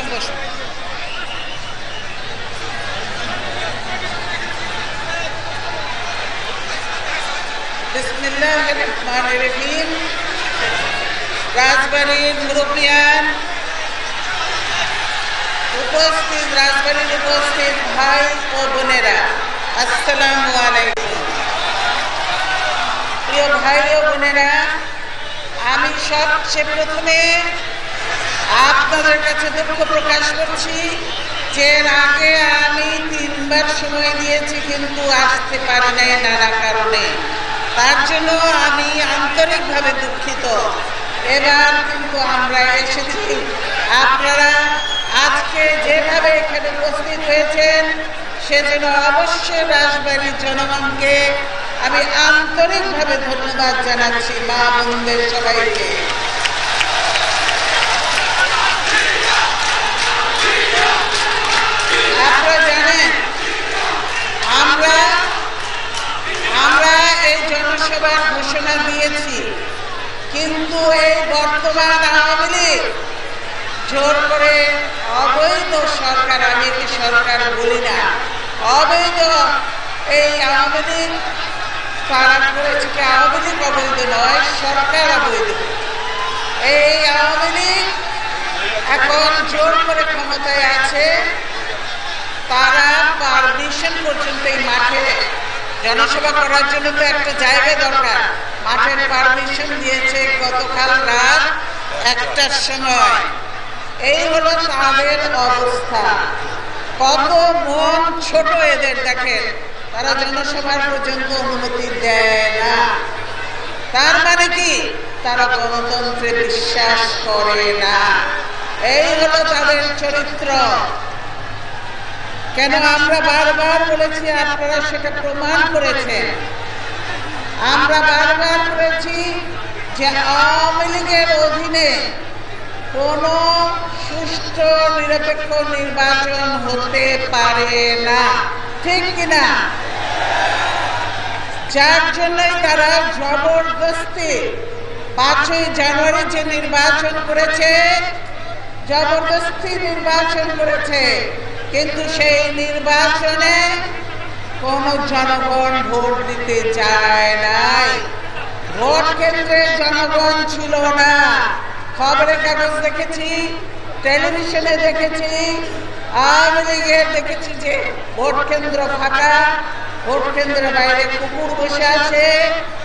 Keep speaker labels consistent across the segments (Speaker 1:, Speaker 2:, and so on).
Speaker 1: বসুন বসুন। বিসমিল্লাহির রহমানির রহিম। রাজবাড়ির মুরব্বিয়ান, রাজবাড়ির উপস্থিত ভাই ও বোনেরা, আসসালামু আলাইকুম। প্রিয় ভাই ও বোনেরা, আমি সবচেয়ে প্রথমে আপনাদের কাছে দুঃখ প্রকাশ করছি যে আগে আমি 3 বার সময় দিয়েছি কিন্তু আসতে পারি নাই নানা কারণে। তার জন্য আমি আন্তরিকভাবে দুঃখিত। এবার কিন্তু আমরা এসেছি। আপনারা আজকে যেভাবে এখানে উপস্থিত হয়েছেন সেজন্য অবশ্যই রাজবাড়ির জনগণকে আমি আন্তরিকভাবে ধন্যবাদ জানাচ্ছি, মা বোনদের সবাইকে। আপনারা জানেন আমরা এই জনসভার ঘোষণা দিয়েছি, কিন্তু এই বর্তমান আওয়ামী লীগ জোর করে অবৈধ সরকার, আমি কি সরকার বলি না, অবৈধ এই আওয়ামী লীগ তারা করেছে কি আওয়ামী লীগ অবৈধ নয়, সরকার অবৈধ। এই আওয়ামী লীগ এখন জোর করে ক্ষমতায় আছে। তারা পারমিশন পর্যন্ত এই মাঠে জনসভা করার জন্য তো একটা জায়গা দরকার, মাঠের পারমিশন দিয়েছে গতকাল রাত 1টার সময়। এই হলো তাদের অবস্থা। কত মন ছোট এদের, দেখেন তারা জনসভার পর্যন্ত অনুমতি দেয় না। তার মানে কি? তারা গণতন্ত্রে বিশ্বাস করে না। এই হলো তাদের চরিত্র। কেন আমরা বারবার বলেছি, আপনারা সেটা প্রমাণ করেছেন। আমরা বারবার বলেছি যে আওয়ামী লীগের অধীনে কোনো সুষ্ঠু নিরপেক্ষ নির্বাচন হতে পারে না, ঠিক কিনা? যার জন্যই তারা জবরদস্তি 5ই জানুয়ারি যে নির্বাচন করেছে, জবরদস্তি নির্বাচন করেছে। কিন্তু সেই নির্বাচনে কোন জনগণ ভোট দিতে যায় নাই। ভোট কেন্দ্রে জনগণ ছিল না। খবরের কাগজ দেখেছি, টেলিভিশনে দেখেছি, আওয়ামী লীগের দেখেছি যে ভোট কেন্দ্র ফাঁকা, ভোট কেন্দ্রের বাইরে কুকুর বসে আছে,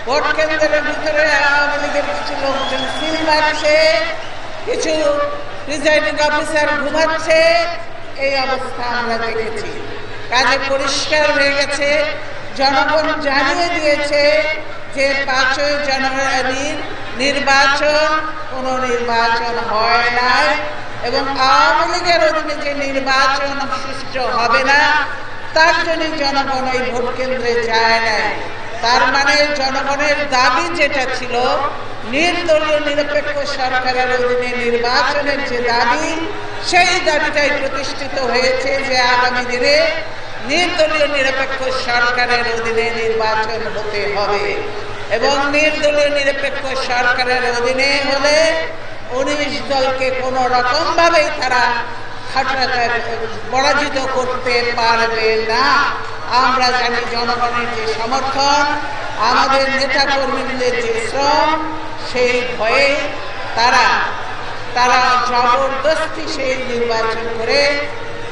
Speaker 1: ভোট কেন্দ্রের ভিতরে আওয়ামী লীগের কিছু লোকজন সিল মারছে, কিছু প্রিজাইডিং অফিসার ঘুমাচ্ছে। এই অবস্থা আমরা দেখেছি। কাজে পরিষ্কার হয়ে গেছে, জনগণ জানিয়ে দিয়েছে যে 5ই জানুয়ারির নির্বাচন কোনো নির্বাচন হয় নাই, এবং আওয়ামী লীগের অধীনে যে নির্বাচন সুষ্ঠু হবে না, তার জন্য জনগণ এই ভোট কেন্দ্রে যায় নাই। তার মানে জনগণের দাবি যেটা ছিল, নির্দলীয় নিরপেক্ষ সরকারের অধীনে নির্বাচনের যে দাবি, সেই দাবিটাই প্রতিষ্ঠিত হয়েছে যে আগামী দিনে নির্দলীয় নিরপেক্ষ সরকারের অধীনে নির্বাচন হতে হবে। এবং নির্দলীয় নিরপেক্ষ সরকারের অধীনে হলে 19 দলকে কোনো রকম ভাবেই তারা পরাজিত করতে পারবে না। আমরা জানি জনগণের যে সমর্থন, আমাদের নেতা কর্মীদের যে শ্রম, সেই ভয়ে তারা জবরদস্তি সেই নির্বাচন করে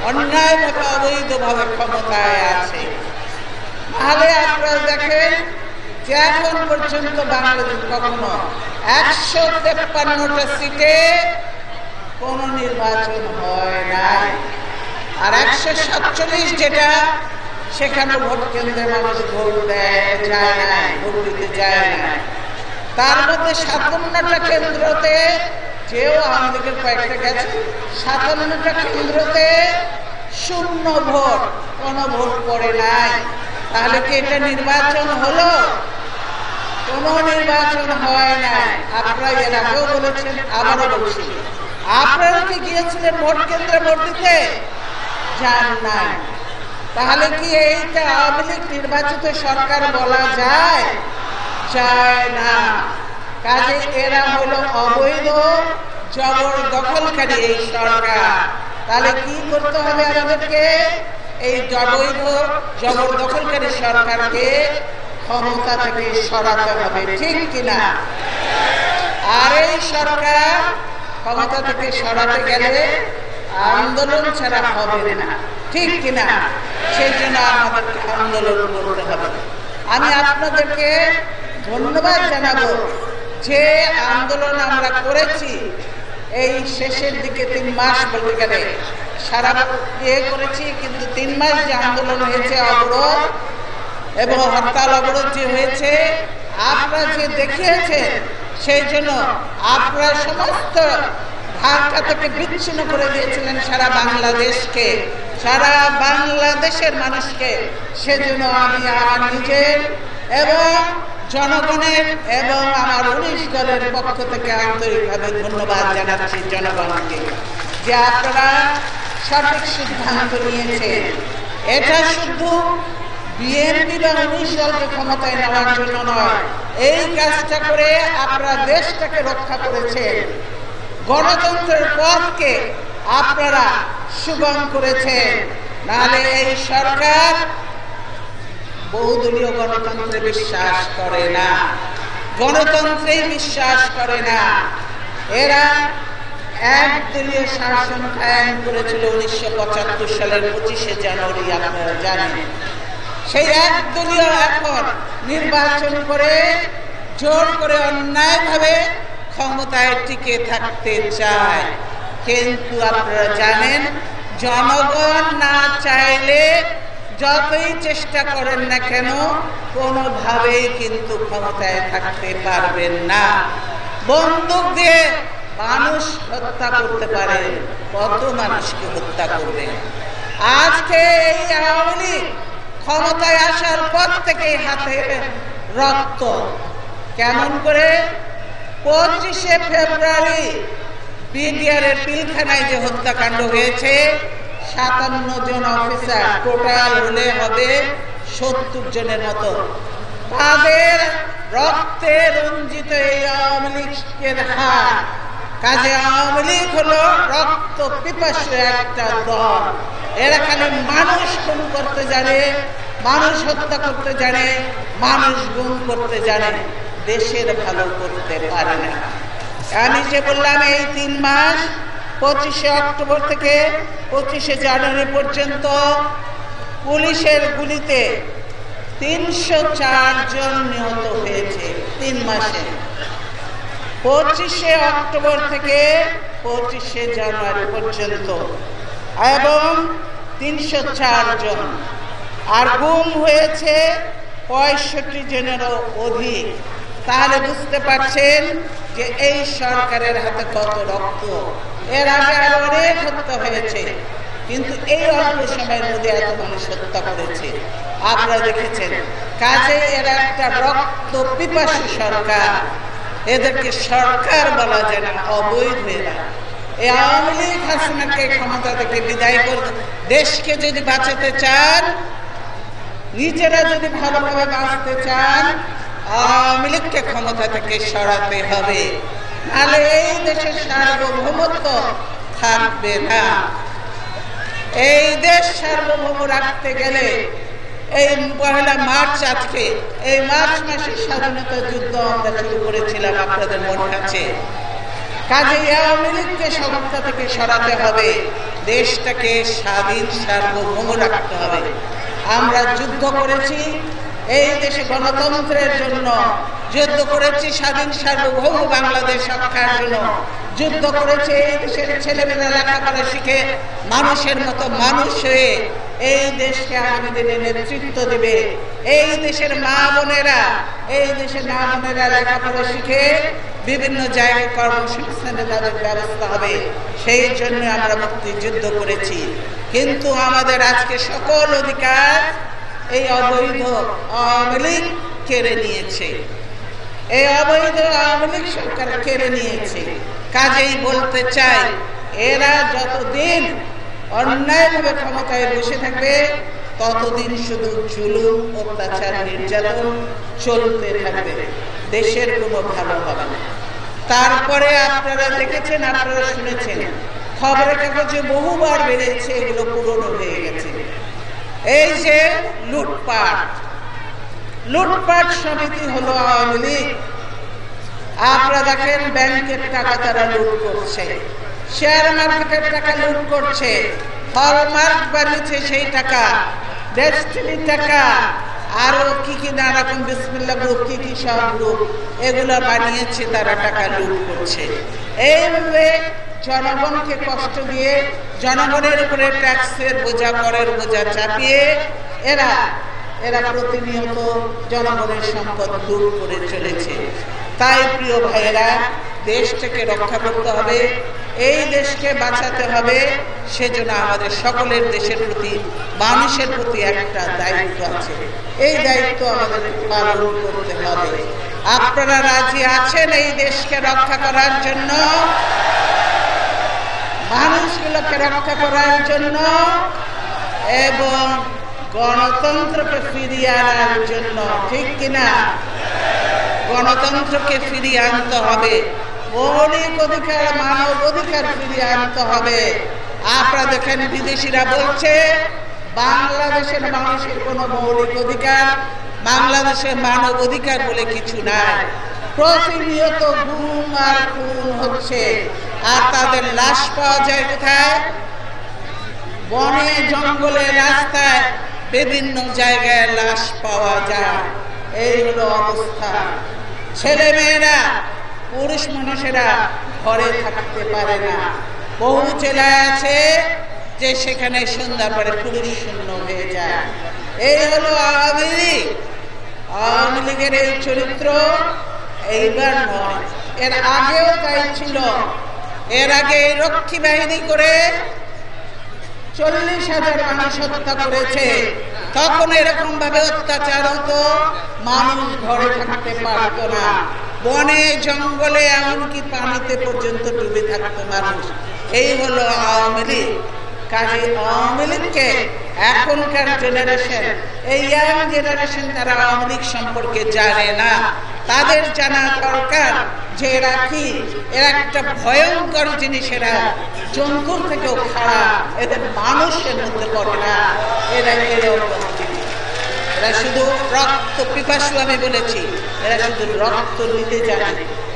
Speaker 1: অন্যায়ভাবে অবৈধভাবে ক্ষমতায় আছে। তাহলে আপনারা দেখেন যে এখন পর্যন্ত বাংলাদেশ কখনো 153টা সিটে কোন নির্বাচন হয় নাই। আর 147 যেটা, সেখানে ভোট কেন্দ্রে মানুষ ভোট যায় না, ভোট দিতে যায় না। তার মধ্যে 57টা কেন্দ্রতে, যেও আওয়ামী লীগের কয়েকটা গেছে, 57টা কেন্দ্রতে শূন্য ভোট, কোনো ভোট পড়ে নাই। তাহলে কি এটা নির্বাচন হলো? কোনো নির্বাচন হয় নাই। আপনারা এর আগেও বলেছেন, আবারও বলছি, আপনারা কি গিয়েছিলেন ভোট কেন্দ্রে ভোট দিতে? যান নাই। তাহলে কি এইটা আওয়ামী লীগ নির্বাচিত সরকার বলা যায়? যায় না। কাজে এরা হলো অবৈধ জবরদখলকারী এই সরকার। তাহলে কি করতে হবে আমাদেরকে? এই অবৈধ জবরদখলকারী সরকারকে ক্ষমতা থেকে সরাতে হবে, ঠিক কিনা? আর এই সরকার ক্ষমতা থেকে সরাতে গেলে আন্দোলন ছাড়া হবে না, ঠিক কিনা? সেই জন্য আমাদেরকে আন্দোলন করতে হবে। আমি আপনাদেরকে ধন্যবাদ জানাবো যে আন্দোলন আমরা করেছি এই শেষের দিকে 3 মাস বলতে গেলে সারা করেছি, কিন্তু 3 মাস যে আন্দোলন হয়েছে, অবরোধ এবং হরতাল অবরোধ যে হয়েছে, আপনারা যে দেখিয়েছেন, সেই জন্য আপনারা সমস্ত ঢাকা থেকে বিচ্ছিন্ন করে দিয়েছিলেন সারা বাংলাদেশকে, সারা বাংলাদেশের মানুষকে। সেজন্য আমি আমার নিজের এবং জনগণের এবং আমার 19 দলের পক্ষ থেকে আন্তরিকভাবে ধন্যবাদ জানাচ্ছি জনগণকে যে আপনারা সঠিক সিদ্ধান্ত নিয়েছেন। এটা শুধু বিএনপি বা 19 দলকে ক্ষমতায় নেওয়ার জন্য নয়, এই কাজটা করে আপনারা দেশটাকে রক্ষা করেছেন, গণতন্ত্রের পথকে আপনারা সুগম করেছেন। নাহলে এই সরকার বহুদলীয় গণতন্ত্রে বিশ্বাস করে না, গণতন্ত্রেই বিশ্বাস করে না। এরা একদলীয় শাসন কায়েম করেছিল 1975 সালের 25শে জানুয়ারি, আপনারা জানেন। সেই একদলীয় এখন নির্বাচন করে জোর করে অন্যায়ভাবে ক্ষমতায় টিকে থাকতে চায়। কিন্তু আপনারা জানেন, জনগণ না চাইলে যতই চেষ্টা করেন না কেন কোনোভাবেই কিন্তু ক্ষমতায় থাকতে পারবেন না। বন্দুক দিয়ে মানুষ হত্যা করতে পারে, কত মানুষকে হত্যা করবেন? আজকে এই আওয়ামী লীগ ক্ষমতায় আসার পর থেকে হাতে রক্ত। কেমন করে? 25শে ফেব্রুয়ারি বিডিআরের পিলখানায় যে হত্যাকাণ্ড হয়েছে, 57 জন অফিসার, টোটাল হলে হবে 70 জনের মতো, তাদের রক্তে রঞ্জিত এই আওয়ামী লীগের হাত। কাজে আওয়ামী লীগ হলো রক্ত পিপাসু একটা দল। এরা খালি মানুষ খুন করতে জানে, মানুষ হত্যা করতে জানে, মানুষ গুম করতে জানে, দেশের ভালো করতে পারে না। আমি যে বললাম এই 3 মাস 25শে অক্টোবর থেকে 25শে জানুয়ারি পর্যন্ত পুলিশের গুলিতে 304 জন নিহত হয়েছে 3 মাসে। 25শে অক্টোবর থেকে 25শে জানুয়ারি পর্যন্ত, এবং 304 জন। আর গুম হয়েছে 65 জনেরও অধিক। তাহলে বুঝতে পারছেন যে এই সরকারের হাতে কত রক্ত। এর আগে আরো অনেক হত্যা হয়েছে, কিন্তু এই অল্প সময়ের মধ্যে এত মানুষ হত্যা করেছে, আপনারা দেখেছেন। কাজে এরা একটা রক্ত পিপাসু সরকার। এদেরকে সরকার বলা যায় না, অবৈধ এরা। এই আওয়ামী লীগ হাসিনাকে ক্ষমতা থেকে বিদায় করে দেশকে যদি বাঁচাতে চান, নিজেরা যদি ভালোভাবে বাঁচতে চান, আওয়ামী লীগকে ক্ষমতা থেকে সরাতে হবে, নাহলে এই দেশের সার্বভৌমত্ব থাকবে না। এই দেশ সার্বভৌম রাখতে গেলে এই 1 মার্চ, আজকে এই মার্চ মাসের স্বাধীনতা যুদ্ধ আমরা শুরু করেছিলাম, আপনাদের মনে আছে। কাজে আওয়ামী লীগকে ক্ষমতা থেকে সরাতে হবে, দেশটাকে স্বাধীন সার্বভৌম রাখতে হবে। আমরা যুদ্ধ করেছি এই দেশে গণতন্ত্রের জন্য, যুদ্ধ করেছি স্বাধীন সার্বভৌম বাংলাদেশ রক্ষার জন্য, যুদ্ধ করেছে এই দেশের ছেলেমেয়েরা লেখাপড়া শিখে মানুষের মতো মানুষ হয়ে এই দেশকে আগামী দিনে নেতৃত্ব দেবে। এই দেশের মা বোনেরা লেখাপড়া শিখে বিভিন্ন জায়গায় কর্মসংস্থানে তাদের ব্যবস্থা হবে। সেই জন্য আমরা মুক্তিযুদ্ধ করেছি। কিন্তু আমাদের আজকে সকল অধিকার এই অবৈধ আওয়ামী লীগ কেড়ে নিয়েছে, এই অবৈধ আওয়ামী লীগ সরকার কেড়ে নিয়েছে। কাজেই বলতে চাই, এরা যতদিন অন্যায়ভাবে ক্ষমতায় বসে থাকবে ততদিন শুধু জুলুম, অত্যাচার, নির্যাতন চলতে থাকবে, দেশের কোনো ভালো হবে না। তারপরে আপনারা দেখেছেন, আপনারা শুনেছেন খবরের কাগজে বহুবার বেরিয়েছে, এগুলো পুরনো হয়ে গেছে। এই যে লুটপাট সমিতি হলো আওয়ামী লীগ। আপনারা দেখেন ব্যাংকের টাকা তারা লুট করছে, শেয়ার মার্কেটের টাকা লুট করছে, হলমার্ক বানিয়েছে সেই টাকা, ডেস্টিনি টাকা, আরো কি কি নানা রকম বিসমিল্লাহ গ্রুপ, কি কি সব গ্রুপ এগুলো বানিয়েছে, তারা টাকা লুট করছে। এইভাবে জনগণকে কষ্ট দিয়ে, জনগণের উপরে ট্যাক্সের বোঝা, করের বোঝা চাপিয়ে এরা প্রতিনিয়ত জনগণের সম্পদ লুট করে চলেছে। তাই প্রিয় ভাইয়েরা, দেশটাকে রক্ষা করতে হবে, এই দেশকে বাঁচাতে হবে। সেজন্য আমাদের সকলের দেশের প্রতি, মানুষের প্রতি একটা দায়িত্ব আছে। এই দায়িত্ব আমাদের পালন করতে হবে। আপনারা রাজি আছেন এই দেশকে রক্ষা করার জন্য, মানুষগুলোকে রক্ষা করার জন্য এবং গণতন্ত্রকে ফিরিয়ে আনার জন্য? ঠিক কিনা? গণতন্ত্রকে ফিরিয়ে আনতে হবে, মৌলিক অধিকার, মানব অধিকার ফিরিয়ে আনতে হবে। আপনারা দেখেন বিদেশিরা বলছে বাংলাদেশের মানুষের কোনো মৌলিক অধিকার, বাংলাদেশের মানব অধিকার বলে কিছু নাই। প্রতিনিয়ত গুম আর খুন হচ্ছে, আর তাদের লাশ পাওয়া যায় কোথায়? বনে, জঙ্গলে, রাস্তায়, বিভিন্ন জায়গায় লাশ পাওয়া যায়। এই হলো অবস্থা। ছেলে মেয়েরা, পুরুষ মানুষেরা ঘরে থাকতে পারে না। বহু জেলায় আছে যে সেখানে সন্ধ্যার পরে পুরুষ শূন্য হয়ে যায়। এই হলো আওয়ামী লীগ। আওয়ামী লীগের এই চরিত্র এইবার নয়, এর আগেও তাই ছিল। এর আগে রক্ষী বাহিনী করে 40,000 মানুষ হত্যা করেছে। তখন এরকম ভাবে অত্যাচার হতো, মানুষ ঘরে থাকতে পারত না, বনে জঙ্গলে, এমনকি পানিতে পর্যন্ত ডুবে থাকতো মানুষ। এই হলো আওয়ামী লীগ। কাজে আওয়ামী লীগকে এখনকার জেনারেশন, এই ইয়াং জেনারেশন, তারা আওয়ামী লীগ সম্পর্কে জানে না। তাদের জানা দরকার যে এরা কি, এরা একটা ভয়ঙ্কর জিনিস, এরা জন্তুর থেকেও খারাপ, এদের মানুষের মধ্যে পড়ে না, এরা শুধু রক্ত পিপাসু। আমি বলেছি এরা শুধু রক্ত নিতে জানে,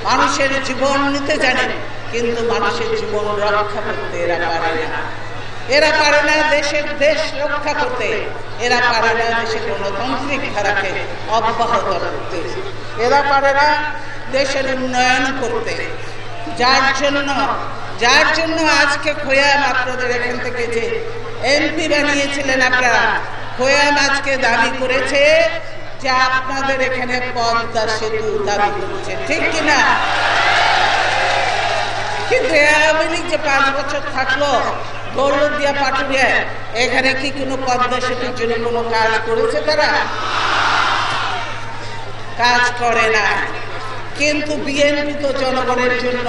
Speaker 1: মানুষের জীবন নিতে জানে, কিন্তু মানুষের জীবন রক্ষা করতে এরা পারে না। এরা পারে না দেশ রক্ষা করতে, এরা পারে না দেশের গণতান্ত্রিক ধারাকে অব্যাহত রাখতে, এরা পারে না দেশের উন্নয়ন করতে। যার জন্য আজকে খোয়াম, আপনাদের এখান থেকে যে এমপি বানিয়েছিলেন আপনারা, খোয়াম আজকে দাবি করেছে যে আপনাদের এখানে পদ্মা সেতু দাবি করেছে। ঠিক কিনা? কিন্তু আওয়ামী লীগ যে 5 বছর থাকলো দৌলতদিয়া, পাটুরিয়া, এখানে কি কোনো পদ্মা সেতুর জন্য কোনো কাজ করেছে? তারা কাজ করে না। কিন্তু বিএনপি তো জনগণের জন্য,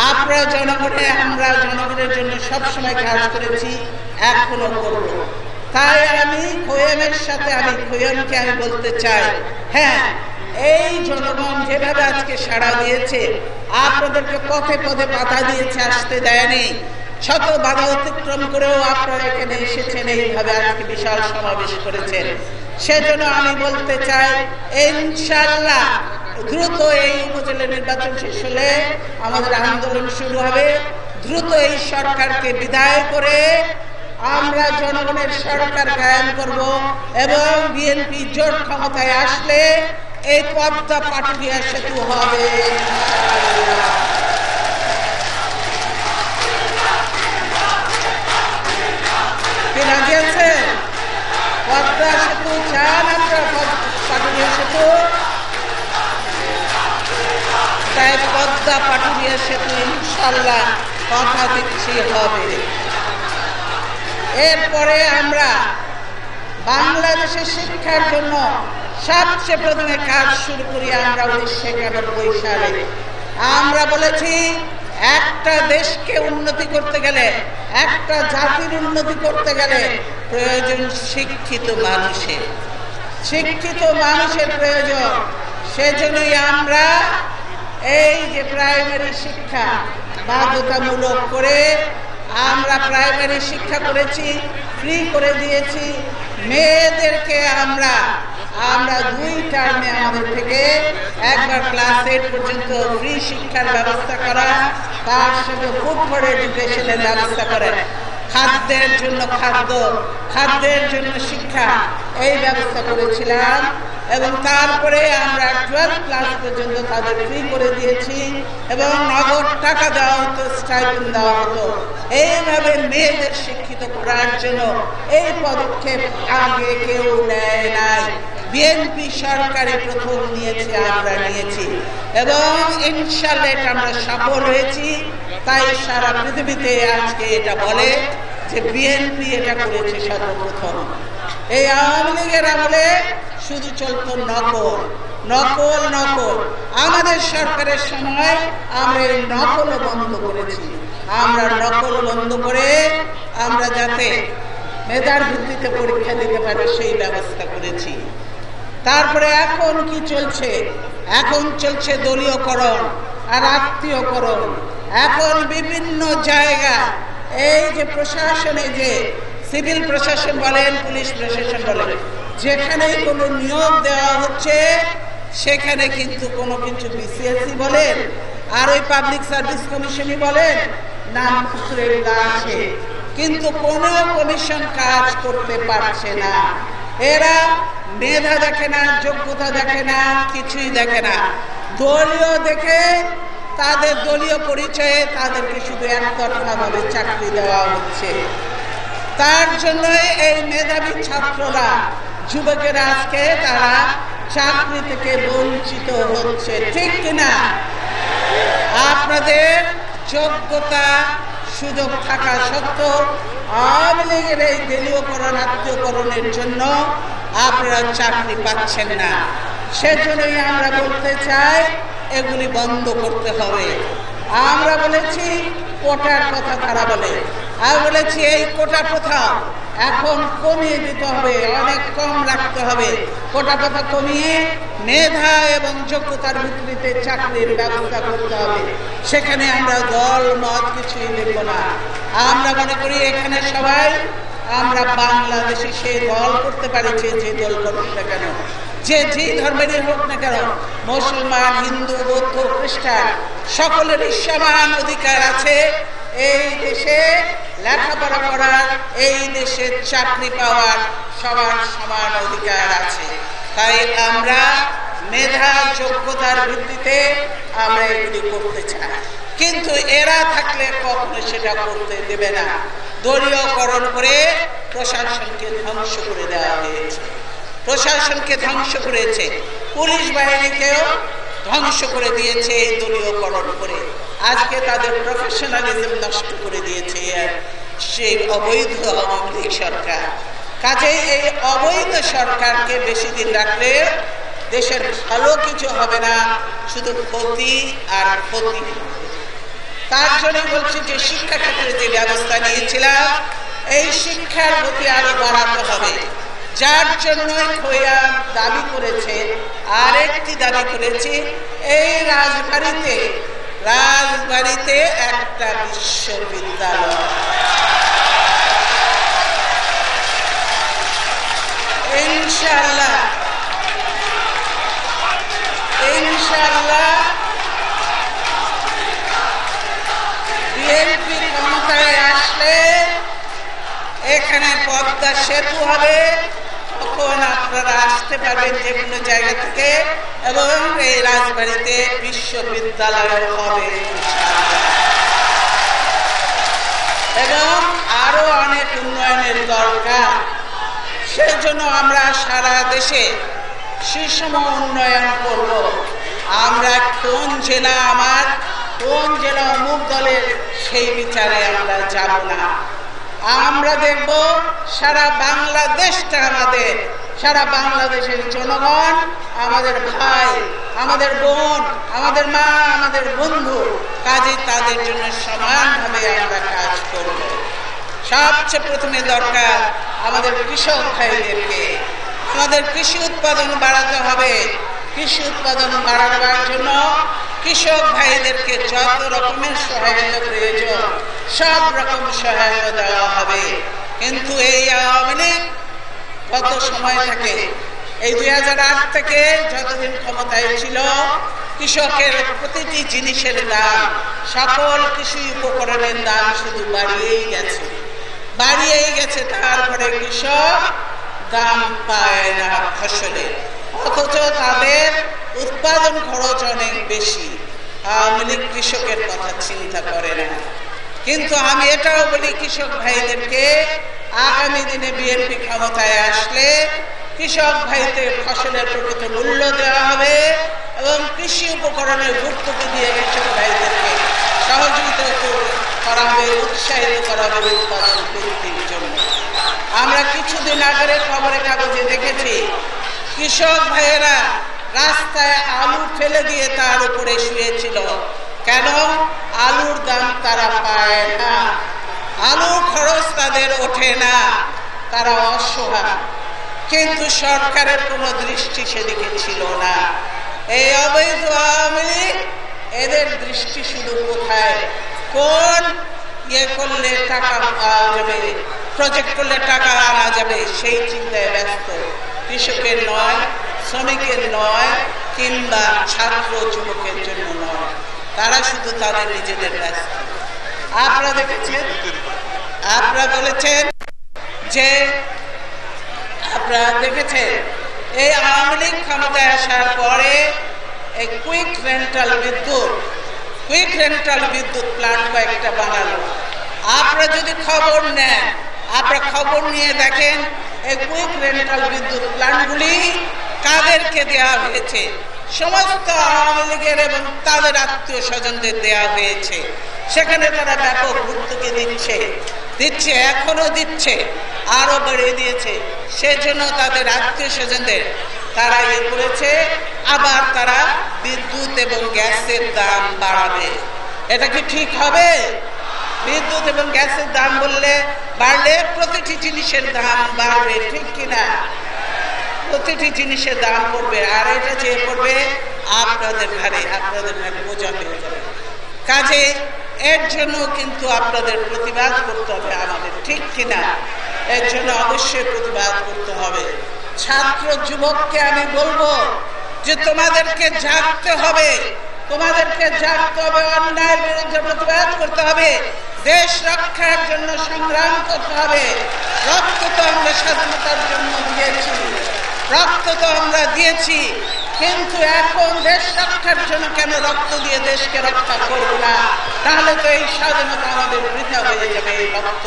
Speaker 1: আমরা জনগণের জন্য সবসময় কাজ করেছি, এখনো করব। তাই আমি খোয়ামের সাথে, খোয়ামকে আমি বলতে চাই, হ্যাঁ, এই জনগণ যেভাবে আজকে সাড়া দিয়েছে, আপনাদেরকে পথে পথে বাধা দিয়েছে, আসতে দেয়নি, শত বাধা অতিক্রম করেও আপনারা এখানে এসেছেন, এইভাবে আজকে বিশাল সমাবেশ করেছেন। সেজন্য আমি বলতে চাই, ইনশাআল্লাহ দ্রুত এই উপজেলা নির্বাচন শেষ হলে আমাদের আন্দোলন শুরু হবে। দ্রুত এই সরকারকে বিদায় করে আমরা জনগণের সরকার কায়েম করব এবং বিএনপি জোট ক্ষমতায় আসলে এই পদ্মা পাটুরিয়া সেতু হবে। রাজি আছে? পদ্মা সেতু চান আমরা? পাটুরিয়া সেতু? তাই পদ্মা পাটুরিয়া সেতু ইনশাআল্লাহ কথা দিচ্ছি হবে। এরপরে আমরা বাংলাদেশের শিক্ষার জন্য সবচেয়ে প্রথমে কাজ শুরু করি আমরা 1991 সালে। আমরা বলেছি একটা দেশকে উন্নতি করতে গেলে, একটা জাতির উন্নতি করতে গেলে প্রয়োজন শিক্ষিত মানুষের প্রয়োজন। সেজন্যই আমরা এই যে প্রাইমারি শিক্ষা বাধ্যতামূলক করে আমরা প্রাইমারি শিক্ষা করেছি, ফ্রি করে দিয়েছি। মেয়েদেরকে আমরা 2 টার্মে আমাদের থেকে একবার ক্লাস 8 পর্যন্ত ফ্রি শিক্ষার ব্যবস্থা করা, তার সাথে ফুড ফর এডুকেশনের ব্যবস্থা করেন, খাদ্যের জন্য খাদ্যের জন্য শিক্ষা, এই ব্যবস্থা করেছিলাম। এবং তারপরে আমরা 12 ক্লাস পর্যন্ত তাদের ফ্রি করে দিয়েছি এবং নগদ টাকা দেওয়া হতো, স্টাইপেন্ড দেওয়া হতো। এইভাবে মেয়েদের শিক্ষিত করার জন্য এই পদক্ষেপ আগে কেউ নেয় নাই। বিএনপি সরকারে প্রথম নিয়েছে, আমরা নিয়েছি এবং ইনশাআল্লাহ এটা আমরা সফল হয়েছি। তাই সারা পৃথিবীতে আজকে এটা বলে যে বিএনপি এটা করেছে সর্বপ্রথম। এই আওয়ামী লীগের আমলে শুধু চলতো নকল। আমাদের সরকারের সময় আমরা এই নকল বন্ধ করেছি। আমরা নকল বন্ধ করে আমরা যাতে মেধার ভিত্তিতে পরীক্ষা দিতে পারে সেই ব্যবস্থা করেছি। তারপরে এখন কি চলছে? এখন চলছে দলীয়করণ আর আত্মীয়করণ। এখন বিভিন্ন জায়গা এই যে প্রশাসনে, যে সিভিল প্রশাসন বলেন, পুলিশ প্রশাসন বলেন, যেখানে কোনো নিয়োগ দেওয়া হচ্ছে সেখানে কিন্তু কোনো কিছু বিসিএসসি বলেন আর ওই পাবলিক সার্ভিস কমিশনই বলেন নামপত্রের আছে, কিন্তু কোনো কমিশন কাজ করতে পারছে না। এরা মেধা দেখে না, যোগ্যতা দেখে না, কিছুই দেখে না। দলীয় দেখে তাদের দলীয় পরিচয়ে তাদেরকে শুধু একতরফাভাবে চাকরি দেওয়া হচ্ছে। তার জন্য এই মেধাবী ছাত্ররা, যুবকেরা আজকে তারা চাকরি থেকে বঞ্চিত হচ্ছে, ঠিক কিনা? আপনাদের যোগ্যতা সুযোগ থাকা সত্ত্বেও আওয়ামী লীগের এই দলীয়করণ, আত্মীয়করণের জন্য আপনারা চাকরি পাচ্ছেন না। সেজন্যই আমরা বলতে চাই এগুলি বন্ধ করতে হবে। আমরা বলেছি কোটার কথা, তারা বলে, আমি বলেছি এই কোটা প্রথা এখন কমিয়ে দিতে হবে, অনেক কম রাখতে হবে। কোটা প্রথা কমিয়ে মেধা এবং যোগ্যতার ভিত্তিতে চাকরির ব্যবস্থা করতে হবে। সেখানে আমরা দল মত কিছুই দেখব না। আমরা মনে করি এখানে সবাই আমরা বাংলাদেশে সে দল করতে পারছি, যে দল করুক না কেন, যে ধর্মেরই হোক না কেন, মুসলমান, হিন্দু, বৌদ্ধ, খ্রিস্টান, সকলেরই সমান অধিকার আছে এই দেশে লেখাপড়া করার, এই দেশে চাকরি পাওয়ার সবার সমান অধিকার আছে। তাই আমরা মেধা যোগ্যতার ভিত্তিতে আমরা এগুলি করতে চাই, কিন্তু এরা থাকলে কখনো সেটা করতে দেবে না। দলীয়করণ করে প্রশাসনকে ধ্বংস করে দেওয়া হয়েছে, প্রশাসনকে ধ্বংস করেছে, পুলিশ বাহিনীকেও ধ্বংস করে দিয়েছে এই দলীয়করণ করে। আজকে তাদের প্রফেশনালিজম নষ্ট করে দিয়েছে সেই অবৈধ আওয়ামী লীগ সরকার। কাজেই এই অবৈধ সরকারকে বেশি দিন রাখলে দেশের ভালো কিছু হবে না, শুধু ক্ষতি আর ক্ষতি। তার জন্য বলছি যে শিক্ষা ক্ষেত্রে যে ব্যবস্থা নিয়েছিলাম, এই শিক্ষার গতি আরো বাড়াতে হবে। যার জন্য খোয়া দাবি করেছে, আরেকটি দাবি করেছি, এই রাজবাড়িতে একটা বিশ্ববিদ্যালয়। ইনশাআল্লাহ বিএনপি ক্ষমতায় আসলে এখানে পদ্মা সেতু হবে, তখন আপনারা আসতে পারবেন যে কোনো জায়গা থেকে, এবং এই রাজবাড়িতে বিশ্ববিদ্যালয় হবে এবং আরো অনেক উন্নয়নের দরকার। সেজন্য আমরা সারা দেশে সুষম উন্নয়ন করব। আমরা কোন জেলা অমুক দলের সেই বিচারে আমরা যাব না। আমরা দেখব সারা বাংলাদেশটা আমাদের, সারা বাংলাদেশের জনগণ আমাদের ভাই, আমাদের বোন, আমাদের মা, আমাদের বন্ধু। কাজে তাদের জন্য সমানভাবে আমরা কাজ করব। সবচেয়ে প্রথমে দরকার আমাদের কৃষক ভাইদেরকে, আমাদের কৃষি উৎপাদন বাড়াতে হবে। কৃষি উৎপাদন বাড়াবার জন্য কৃষক ভাইদেরকে যত রকমের সহায়তা প্রয়োজন সব রকম সহায়তা দেওয়া হবে। কিন্তু এই আওয়ামী লীগ কত সময় থাকে, এই 2008 থেকে যতদিন ক্ষমতায় ছিল কৃষকের প্রতিটি জিনিসের দাম, সকল কৃষি উপকরণের দাম শুধু বাড়িয়েই গেছে। তারপরে কৃষক দাম পায় না ফসলের, অথচ তাদের উৎপাদন খরচ অনেক বেশি। আওয়ামী লীগ কৃষকের কথা চিন্তা করে না। কিন্তু আমি এটাও বলি কৃষক ভাইদেরকে, আগামী দিনে বিএনপি ক্ষমতায় আসলে কৃষক ভাইদের ফসলের প্রকৃত মূল্য দেওয়া হবে এবং কৃষি উপকরণের ভর্তুকি দিয়ে কৃষক ভাইদেরকে সহযোগিতা করা হবে, উৎসাহিত করা হবে উৎপাদন বৃদ্ধির জন্য। আমরা কিছুদিন আগের খবরের কাগজে দেখেছি কৃষক ভাইয়েরা রাস্তায় আলু ফেলে দিয়ে তার উপরে শুয়েছিল। কেন? আলুর দাম তারা পায় না, আলুর খরচ তাদের ওঠে না, তারা অসহায়। কিন্তু সরকারের কোনো দৃষ্টি সেদিকে ছিল না। এই অবৈধ আওয়ামী লীগ, এদের দৃষ্টি শুধু কোথায়, কোন করলে টাকা পাওয়া যাবে, প্রজেক্ট করলে টাকা আনা যাবে, সেই চিন্তায় ব্যস্ত। কৃষকের নয়, শ্রমিকের নয়, কিংবা ছাত্র যুবকের জন্য নয়, তারা শুধু তাদের নিজেদের ব্যস্ত। আপনারা দেখেছেন, আপনারা বলেছেন যে আপনারা দেখেছেন এই আওয়ামী লীগ ক্ষমতায় আসার পরে এই কুইক রেন্টাল বিদ্যুৎ প্ল্যান্ট কয়েকটা বানালো। আপনারা যদি খবর নেন, আপনারা খবর নিয়ে দেখেন এই কুইক রেন্টাল বিদ্যুৎ প্ল্যান্টগুলি কাদেরকে দেওয়া হয়েছে? সমস্ত আওয়ামী লীগের এবং তাদের আত্মীয় স্বজনদের দেওয়া হয়েছে। সেখানে তারা ব্যাপক ভর্তুকি দিচ্ছে, এখনো দিচ্ছে, আরো বেড়ে দিয়েছে। সেজন্য তাদের আত্মীয় স্বজনদের তারা করেছে, আবার তারা বিদ্যুৎ এবং গ্যাসের দাম বাড়াবে। এটা কি ঠিক হবে? বিদ্যুৎ এবং গ্যাসের দাম বাড়লে প্রতিটি জিনিসের দাম বাড়বে, ঠিক কিনা? প্রতিটি জিনিসের দাম পড়বে, আর এটা যে পড়বে আপনাদের ঘরে বোঝা হয়ে যাবে। কাজে এর জন্য কিন্তু আপনাদের প্রতিবাদ করতে হবে আমাদের, ঠিক কিনা? এর জন্য অবশ্যই প্রতিবাদ করতে হবে। ছাত্র যুবককে আমি বলবো যে তোমাদেরকে জাগতে হবে, অন্যায়ের বিরুদ্ধে প্রতিবাদ করতে হবে, দেশ রক্ষার জন্য সংগ্রাম করতে হবে। রক্ত তো আমরা স্বাধীনতার জন্য দিয়েছি, কিন্তু এখন দেশ রক্ষার জন্য কেন রক্ত দিয়ে দেশকে রক্ষা করব না? তাহলে তো এই স্বাধীনতা আমাদের বৃথা হয়ে যাবে, এই রক্ত।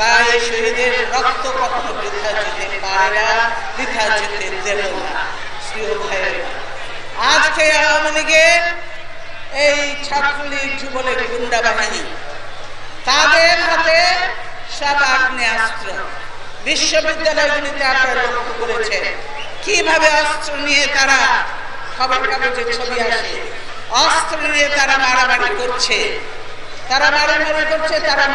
Speaker 1: তাই শহীদের রক্ত কখনো বৃথা যেতে পারে না, বৃথা যেতে দেব না। প্রিয় ভাইয়েরা, আজকে আওয়ামী লীগের এই ছাত্রলীগ যুবলীগ গুন্ডা বাহিনী, তাদের হাতে সব আগ্নেয়াস্ত্র। বিশ্ববিদ্যালয়গুলিতে আপনারা লক্ষ্য করেছেন কিভাবে অস্ত্র নিয়ে তারা, খবর কাগজে ছবি আসে, অস্ত্র নিয়ে তারা মারামারি করছে, তারা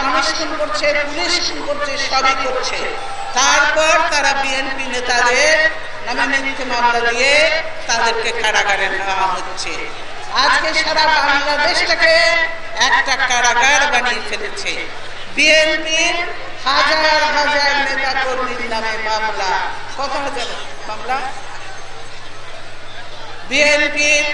Speaker 1: মানুষ খুন করছে, পুলিশ খুন করছে, সবই করছে। তারপর তারা বিএনপি নেতাদের নামে মিথ্যে মামলা দিয়ে তাদেরকে কারাগারে নেওয়া হচ্ছে। আজকে সারা বাংলাদেশটাকে একটা কারাগার বানিয়ে ফেলেছে। বিএনপির হাজার হাজার নেতা কর্মীর নামে মামলা, কত হাজার মামলা? বিএনপির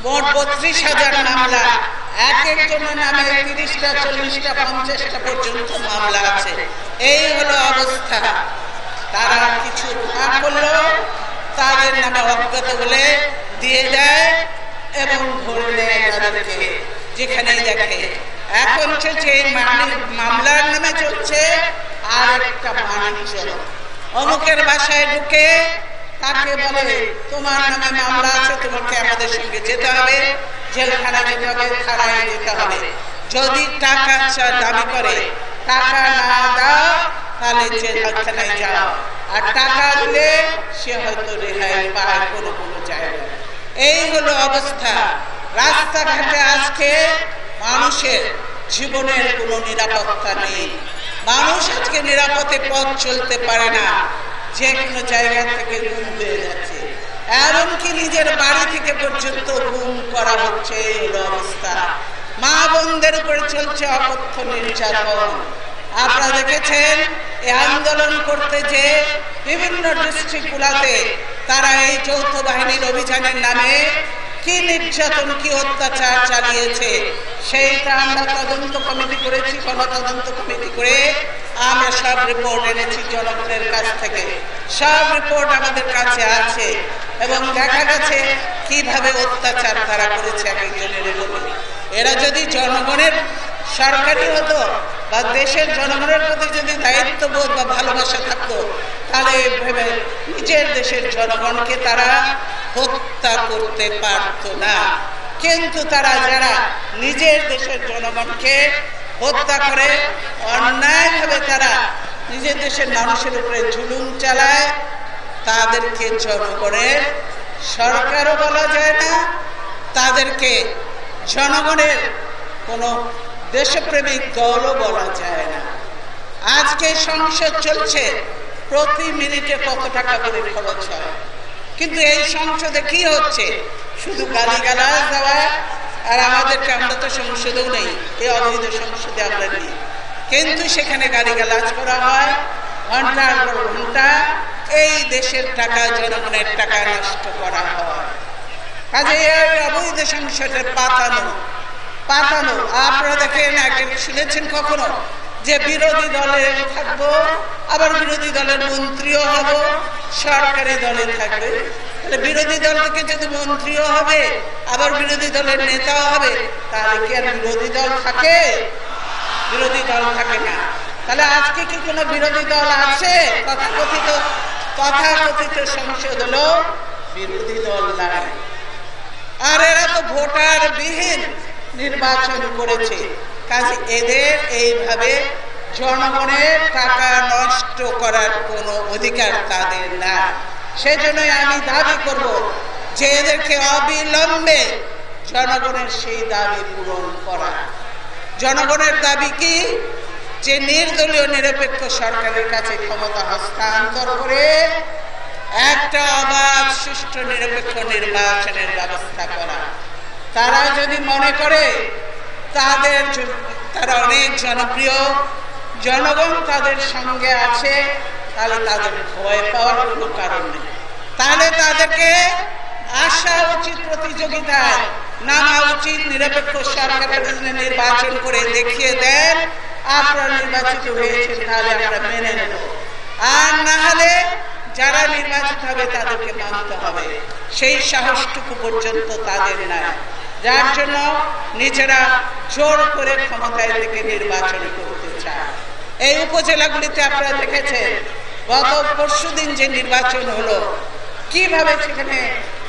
Speaker 1: মোট 32,000 মামলা, এক একজনের নামে 30টা 40টা 50টা পর্যন্ত মামলা আছে। এই হলো অবস্থা। তারা কিছু না করলেও তাদের নামে অজ্ঞাত বলে দিয়ে দেয় এবং ধরে নেয় তাদেরকে যেখানেই দেখে। এখন চলছে এই মামলার নামে চলছে আর একটা বাণিজ্য। অমুকের বাসায় ঢুকে তাকে বলে তোমার নামে মামলা আছে, তোমাকে আমাদের সঙ্গে যেতে হবে, জেলখানা যেতে হবে, থানায় যেতে হবে। যদি টাকা দাবি করে, টাকা না দাও তাহলে জেলখানায় যাও, আর টাকা দিলে সে হয়তো রেহাই পায় কোনো জায়গায়। এই হলো অবস্থা। রাস্তাঘাটে আজকে মানুষের জীবনের কোনো নিরাপত্তা নেই। মানুষ আজকে নিরাপদে পথ চলতে পারে না, যে কোনো জায়গা থেকে গুম হয়ে যাচ্ছে। এমন এমনকি নিজের বাড়ি থেকে পর্যন্ত গুম করা হচ্ছে এই অবস্থা। মা বোনদের উপরে চলছে অকথ্য নির্যাতন। আপনারা দেখেছেন এই আন্দোলন করতে যে বিভিন্ন ডিস্ট্রিক্টগুলোতে তারা এই যৌথ বাহিনীর অভিযানের নামে কি নির্যাতন কি অত্যাচার চালিয়েছে সেইটা আমরা তদন্ত কমিটি করেছি। গণতদন্ত কমিটি করে আমরা সব রিপোর্ট এনেছি জনগণের কাছ থেকে। সব রিপোর্ট আমাদের কাছে আছে এবং দেখা গেছে কিভাবে অত্যাচার তারা করেছে এক একজনের উপর। এরা যদি জনগণের সরকারি হতো বা দেশের জনগণের প্রতি যদি দায়িত্ববোধ বা ভালোবাসা থাকতো তাহলে ভেবে নিজের দেশের জনগণকে তারা হত্যা করতে পারত না। কিন্তু তারা যারা নিজের দেশের জনগণকে হত্যা করে অন্যায়ভাবে তারা নিজের দেশের মানুষের উপরে জুলুম চালায়, তাদেরকে জনগণের সরকারও বলা যায় না, তাদেরকে জনগণের কোনো দেশপ্রেমিক দলও বলা যায় না। আজকে সংসদ চলছে, প্রতি মিনিটে কত টাকা করে খরচ হয়, কিন্তু এই সংসদে কি হচ্ছে? শুধু গালিগালাজ দেওয়া। আর আমাদেরকে, আমরা তো সংসদেও নেই, এই অবৈধ সংসদে আমরা নেই, কিন্তু সেখানে গালিগালাজ করা হয় ঘন্টার পর ঘন্টা। এই দেশের টাকা, জনগণের টাকা নষ্ট করা হয়। কাজে এই অবৈধ সংসদের পাতানো। আপনারা দেখেন, আগে শুনেছেন কখনো যে বিরোধী দলে থাকবো, আবার বিরোধী দলের মন্ত্রীও হব, সরকারি দলে থাকবে? তাহলে বিরোধী দল থেকে যদি মন্ত্রীও হবে আবার বিরোধী দলের নেতাও হবে, তাহলে কি আর বিরোধী দল থাকে? বিরোধী দল থাকে না। তাহলে আজকে কি কোনো বিরোধী দল আছে? তথাকথিত সংসদ হলো বিরোধী দল নাই। আর এরা তো ভোটার বিহীন নির্বাচন করেছে। কাজে এদের এইভাবে জনগণের টাকা নষ্ট করার কোনো অধিকার তাদের না। সেজন্যই আমি দাবি করব যে এদেরকে অবিলম্বে জনগণের সেই দাবি পূরণ করা। জনগণের দাবি কি? যে নির্দলীয় নিরপেক্ষ সরকারের কাছে ক্ষমতা হস্তান্তর করে একটা অবাধ সুষ্ঠু নিরপেক্ষ নির্বাচনের ব্যবস্থা করা। তারা যদি মনে করে তারা অনেক জনপ্রিয়, জনগণ তাদের সঙ্গে আছে, তাহলে তাদের ভয় পাওয়ার কোনো কারণ নেই। তাহলে তাদেরকে আসা উচিত, প্রতিযোগিতায় নামা উচিত, নিরপেক্ষ সরকারের নির্বাচন করে দেখিয়ে দেন আপনারা নির্বাচিত হয়েছেন, তাহলে আমরা মেনে নেব। আর না হলে যারা নির্বাচিত হবে তাদেরকে মানতে হবে। সেই সাহসটুকু পর্যন্ত তাদের নাই, যার জন্য নিজেরা জোর করে ক্ষমতায় থেকে নির্বাচন করতে চায়। এই উপজেলাগুলিতে আপনারা দেখেছেন গত পরশুদিন যে নির্বাচন হলো, কিভাবে সেখানে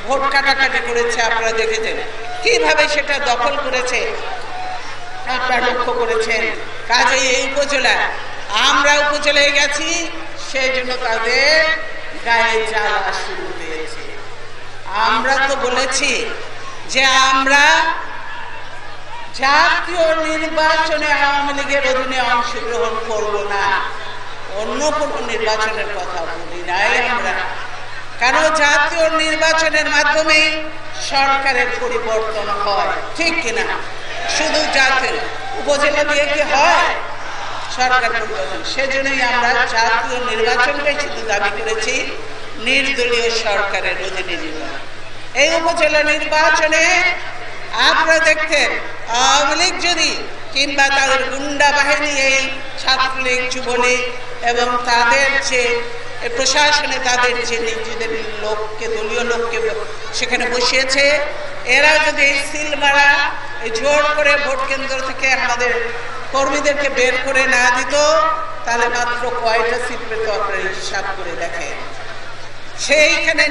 Speaker 1: ভোট কাটাকাটি করেছে আপনারা দেখেছেন, কিভাবে সেটা দখল করেছে আপনারা লক্ষ্য করেছেন। কাজে এই উপজেলা, আমরা উপজেলায় গেছি, সেই জন্য তাদের গায়ে জ্বালা শুরু হয়েছে। আমরা তো বলেছি যে আমরা জাতীয় নির্বাচনে আওয়ামী লীগের অধীনে অংশগ্রহণ করব না, অন্য কোনো নির্বাচনের কথা বলি নাই আমরা। কারণ জাতীয় নির্বাচনের মাধ্যমে সরকারের পরিবর্তন হয়, ঠিক কিনা? শুধু জাতীয় উপজেলা দিয়ে কি হয় সরকার পরিবর্তন? সেজন্যই আমরা জাতীয় নির্বাচনকে শুধু দাবি করেছি নির্দলীয় সরকারের অধীনে নির্বাচন। এই উপজেলা নির্বাচনে আপনারা দেখতেন আওয়ামী লীগ যদি কিংবা তাদের গুন্ডা বাহিনী, এই ছাত্রলীগ, যুবলীগ এবং তাদের যে প্রশাসনে তাদের যে নিজেদের লোককে, দলীয় লোককে সেখানে বসিয়েছে, এরা যদি সিল মারা জোর করে ভোট কেন্দ্র থেকে আমাদের কর্মীদেরকে বের করে না দিত, তাহলে মাত্র কয়টা সিট পেত আপনারা হিসাব করে দেখেন। সেইখানে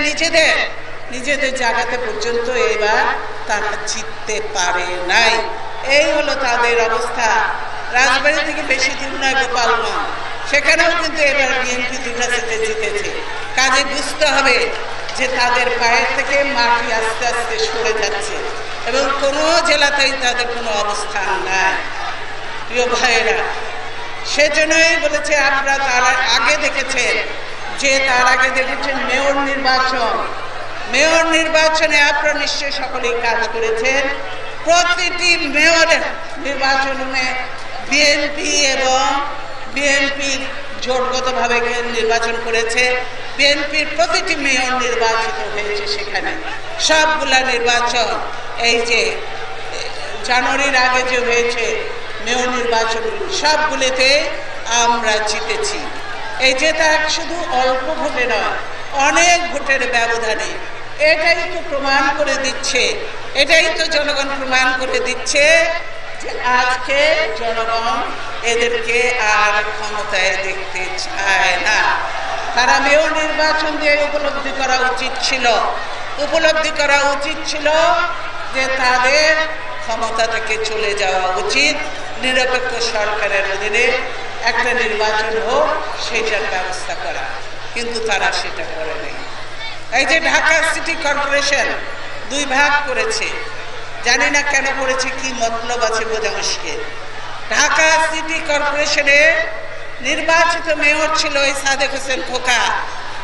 Speaker 1: নিজেদের জায়গাতে পর্যন্ত এবার তারা জিততে পারে নাই। এই হলো তাদের অবস্থা। রাজবাড়ী থেকে বেশি দূর নয় গোপালগঞ্জ, সেখানেও কিন্তু এবার বিএনপি 2টা সিটে জিতেছে। কাজে বুঝতে হবে যে তাদের পায়ের থেকে মাটি আস্তে আস্তে সরে যাচ্ছে এবং কোনো জেলাতেই তাদের কোনো অবস্থান নাই। প্রিয় ভাইয়েরা, সেজন্যই বলেছে আপনারা তার আগে দেখেছেন মেয়র নির্বাচন, মেয়র নির্বাচনে আপনারা নিশ্চয়ই সকলেই কাজ করেছেন। প্রতিটি মেয়রের নির্বাচনে বিএনপি এবং বিএনপির জোটগতভাবে নির্বাচন করেছে। বিএনপির প্রতিটি মেয়র নির্বাচিত হয়েছে। সেখানে সবগুলা নির্বাচন এই যে জানুয়ারির আগে যে হয়েছে মেয়র নির্বাচন, সবগুলিতে আমরা জিতেছি। এই জেতা শুধু অল্প ভোটে নয়, অনেক ভোটের ব্যবধানে। এটাই তো প্রমাণ করে দিচ্ছে, এটাই তো জনগণ প্রমাণ করে দিচ্ছে যে আজকে জনগণ এদেরকে আর ক্ষমতায় দেখতে চায় না। তারা মেয়র নির্বাচন দিয়ে উপলব্ধি করা উচিত ছিল যে তাদের ক্ষমতা থেকে চলে যাওয়া উচিত, নিরপেক্ষ সরকারের অধীনে একটা নির্বাচন হোক সেটার ব্যবস্থা করা, কিন্তু তারা সেটা করে নাই। এই যে ঢাকা সিটি কর্পোরেশন 2 ভাগ করেছে, জানি না কেন করেছে, কি মতলব আছে বোঝা মুশকিল। ঢাকা সিটি কর্পোরেশনে নির্বাচিত মেয়র ছিল এই সাদেক হোসেন খোকা,